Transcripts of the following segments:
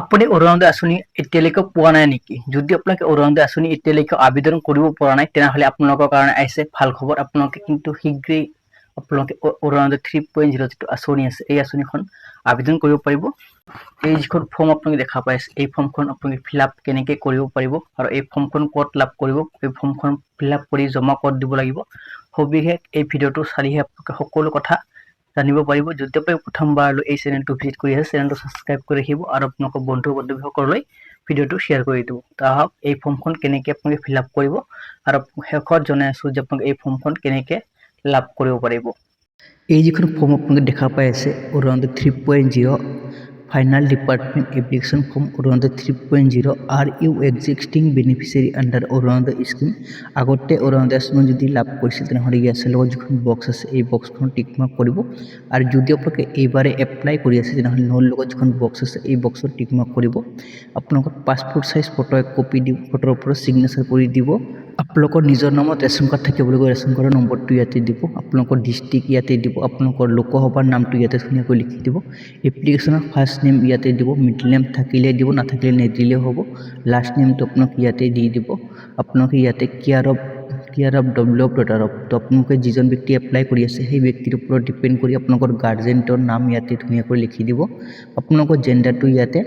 আপুনি অৰুণোদয় আঁচনি এতিয়ালৈকে পোৱা নাই নেকি? যদি আপোনালোকে অৰুণোদয় আঁচনি এতিয়ালৈকে আবেদন কৰিব পৰা নাই তেনেহ'লে আপোনালোকৰ কাৰণে আহিছে ভাল খবৰ। আপোনালোকে কিন্তু শীঘ্ৰেই আপোনালোকে অৰুণোদয় 3.0 যিটো আঁচনি আছে এই আঁচনিখন আবেদন কৰিব পাৰিব। এই যিখন ফৰ্ম আপোনালোকে দেখা পাই আছে এই ফৰ্মখন আপোনালোকে ফিল আপ কেনেকৈ কৰিব পাৰিব আৰু এই ফৰ্মখন ক'ত লাভ কৰিব, এই ফৰ্মখন ফিল আপ কৰি জমা ক'ত দিব লাগিব, সবিশেষ এই ভিডিঅ'টো চালিহে আপোনালোকে সকলো কথা জানিব পাৰিব। যদি আপুনি প্ৰথমবাৰলৈ এই চেনেলটো ভিজিট কৰি আছে চেনেলটো ছাবস্ক্ৰাইব কৰি ৰাখিব আৰু আপোনালোকৰ বন্ধু বান্ধৱীসকললৈ ভিডিঅ'টো শ্বেয়াৰ কৰি দিব। তাহক এই ফৰ্মখন কেনেকৈ আপোনালোকে ফিল আপ কৰিব আৰু শেষত জনাই আছোঁ যে আপোনালোকে এই ফৰ্মখন কেনেকৈ লাভ কৰিব পাৰিব। এই যিখন ফৰ্ম আপোনালোকে দেখা পাই আছে Orunodoi 3.0 final department application form Orunodoi 3.0 are you existing beneficiary under Orunodoi scheme. আগতে অৰুণোদয় আঁচনি যদি লাভ কৰিছিল তেনেহ'লে ইয়াৰ লগত যিখন বক্স আছে এই বক্সখন টিক মাৰ্ক কৰিব আৰু যদি আপোনালোকে এইবাৰে এপ্লাই কৰি আছে তেনেহ'লে নোৰ লগত যিখন বক্স আছে এই বক্সত টিক মাৰ্ক কৰিব। আপোনালোকৰ পাছপোৰ্ট চাইজ ফটো এক কপি দিব, ফটোৰ ওপৰত ছিগনেচাৰ কৰি দিব। আপোনালোকৰ নিজৰ নামত ৰেচন কাৰ্ড থাকিবলৈ ৰেচন কাৰ্ডৰ নম্বৰটো ইয়াতে দিব, আপোনালোকৰ ডিষ্ট্ৰিক্ট ইয়াতে দিব, আপোনালোকৰ লোকসভাৰ নামটো ইয়াতে ধুনীয়াকৈ লিখি দিব, এপ্লিকেশ্যনৰ ফাৰ্ষ্ট নেম ইয়াতে দিব, মিডল নেম থাকিলে দিব নাথাকিলে নিদিলেও হ'ব, লাষ্ট নেমটো আপোনালোকে ইয়াতে দি দিব। আপোনালোকে ইয়াতে care of develop daughter of, তো আপোনালোকে যিজন ব্যক্তি এপ্লাই কৰি আছে সেই ব্যক্তিৰ ওপৰত ডিপেণ্ড কৰি আপোনালোকৰ গাৰ্জেণ্টৰ নাম ইয়াতে ধুনীয়াকৈ লিখি দিব। আপোনালোকৰ জেণ্ডাৰটো ইয়াতে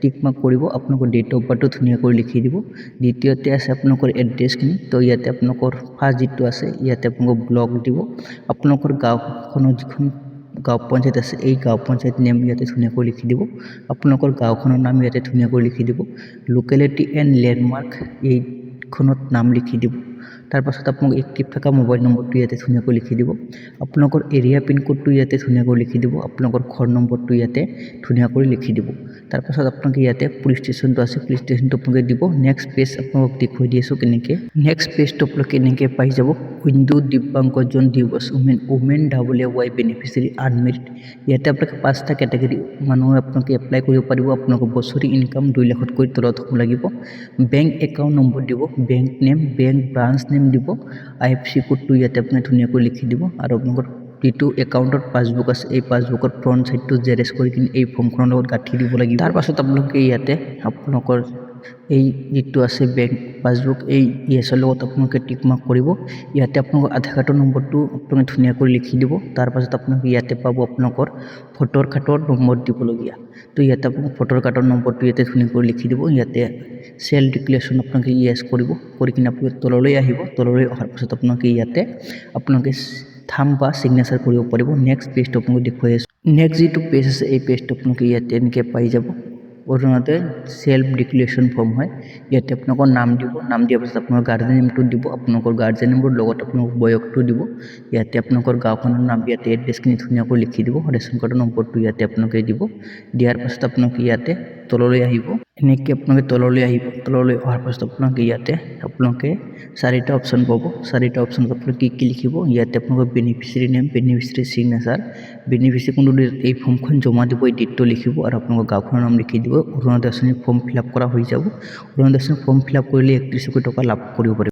টিক মাৰ্ক কৰিব, আপোনালোকৰ ডেট অফ বাৰ্থটো ধুনীয়াকৈ লিখি দিব। দ্বিতীয়তে আছে আপোনালোকৰ এড্ৰেছখিনি, তো ইয়াতে আপোনালোকৰ ফাৰ্ষ্ট যিটো আছে ইয়াতে আপোনালোকৰ ব্লক দিব, আপোনালোকৰ গাঁওখনৰ যিখন গাঁও পঞ্চায়ত আছে এই গাঁও পঞ্চায়ত নেম ইয়াতে ধুনীয়াকৈ লিখি দিব, আপোনালোকৰ গাঁওখনৰ নাম ইয়াতে ধুনীয়াকৈ লিখি দিব, লোকেলিটি এণ্ড লেণ্ডমাৰ্ক এইখনত নাম লিখি দিব। তাৰপাছত আপোনালোকে এক্টিভ থকা মোবাইল নম্বৰটো ইয়াতে ধুনীয়াকৈ লিখি দিব, আপোনালোকৰ এৰিয়া পিনক'ডটো ইয়াতে ধুনীয়াকৈ লিখি দিব, আপোনালোকৰ ঘৰ নম্বৰটো ইয়াতে ধুনীয়াকৈ লিখি দিব। তাৰপাছত আপোনালোকে ইয়াতে পুলিচ ষ্টেশ্যনটো আছে পুলিচ ষ্টেশ্যনটো আপোনালোকে দিব। নেক্সট পেজ আপোনালোকক দেখুৱাই দি আছোঁ কেনেকৈ। নেক্সট পেজটো আপোনালোকে এনেকৈ পাই যাব। উইণ্ডো দিব্যাংগজন দিৱস উমেন WY বেনিফিচিয়াৰী আনমেৰিড। ইয়াতে আপোনালোকে 5টা কেটেগৰী মানুহে আপোনালোকে এপ্লাই কৰিব পাৰিব। আপোনালোকৰ বছৰি ইনকাম 2 লাখতকৈ তলত হ'ব লাগিব। বেংক একাউণ্ট নম্বৰ দিব, bank name, bank branch name দিব, IFSC কোডটো ইয়াতে আপুনি ধুনীয়াকৈ লিখি দিব আৰু আপোনালোকৰ যিটো একাউণ্টৰ পাছবুক আছে এই পাছবুকৰ ফ্ৰণ্ট ছাইডটো জেৰেক্স কৰি কিনে এই ফৰ্মখনৰ লগত গাঁঠি দিব লাগিব। তাৰপাছত আপোনালোকে ইয়াতে আপোনালোকৰ এই যিটো আছে বেংক পাছবুক এই ইয়েছৰ লগত আপোনালোকে টিক মাৰ্ক কৰিব। ইয়াতে আপোনালোকৰ আধাৰ কাৰ্ডৰ নম্বৰটো আপোনালোকে ধুনীয়াকৈ লিখি দিব। তাৰপাছত আপোনালোকে ইয়াতে পাব আপোনালোকৰ ভোটৰ কাৰ্ডৰ নম্বৰ দিবলগীয়া, তো ইয়াতে আপোনালোকৰ ভোটৰ কাৰ্ডৰ নম্বৰটো ইয়াতে ধুনীয়াকৈ লিখি দিব। ইয়াতে চেল্ফ ডিক্লেৰেশ্যন আপোনালোকে ইয়েছ কৰিব, কৰি কিনে আপোনালোকে তললৈ আহিব। তললৈ অহাৰ পাছত আপোনালোকে ইয়াতে আপোনালোকে থাম বা ছিগনেচাৰ কৰিব পাৰিব। নেক্সট পেজটো আপোনালোকে দেখুৱাই আছোঁ। নেক্সট যিটো পেজ আছে এই পেজটো আপোনালোকে ইয়াতে এনেকৈ পাই যাব। অৰুণোদয় চেল্ফ ডিক্লেৰেশ্যন ফৰ্ম হয়। ইয়াতে আপোনালোকৰ নাম দিব, নাম দিয়াৰ পাছত আপোনালোকৰ গাৰ্জেন নেমটো দিব, আপোনালোকৰ গাৰ্জেন নেমৰ লগত আপোনালোকৰ বয়সটো দিব। ইয়াতে আপোনালোকৰ গাঁওখনৰ নাম ইয়াতে এড্ৰেছখিনি ধুনীয়াকৈ লিখি দিব, ৰেচন কাৰ্ডৰ নম্বৰটো ইয়াতে আপোনালোকে দিব। দিয়াৰ পাছত আপোনালোকে ইয়াতে তললৈ আহিব, এনেকৈ আপোনালোকে তললৈ আহিব। তললৈ অহাৰ পাছত আপোনালোকে ইয়াতে আপোনালোকে 4টা অপশ্যন পাব। 4টা অপশ্যনত আপোনালোকে কি লিখিব, ইয়াতে আপোনালোকৰ beneficiary name, beneficiary signature, beneficiary কোনটো ডেট এই ফৰ্মখন জমা দিব এই ডেটটো লিখিব আৰু আপোনালোকৰ গাঁওখনৰ নাম লিখি দিব। অৰুণোদয় আঁচনিৰ ফৰ্ম ফিল আপ কৰা হৈ যাব। অৰুণোদয় আঁচনিৰ ফৰ্ম ফিল আপ কৰিলে 31 টকা লাভ কৰিব পাৰিব।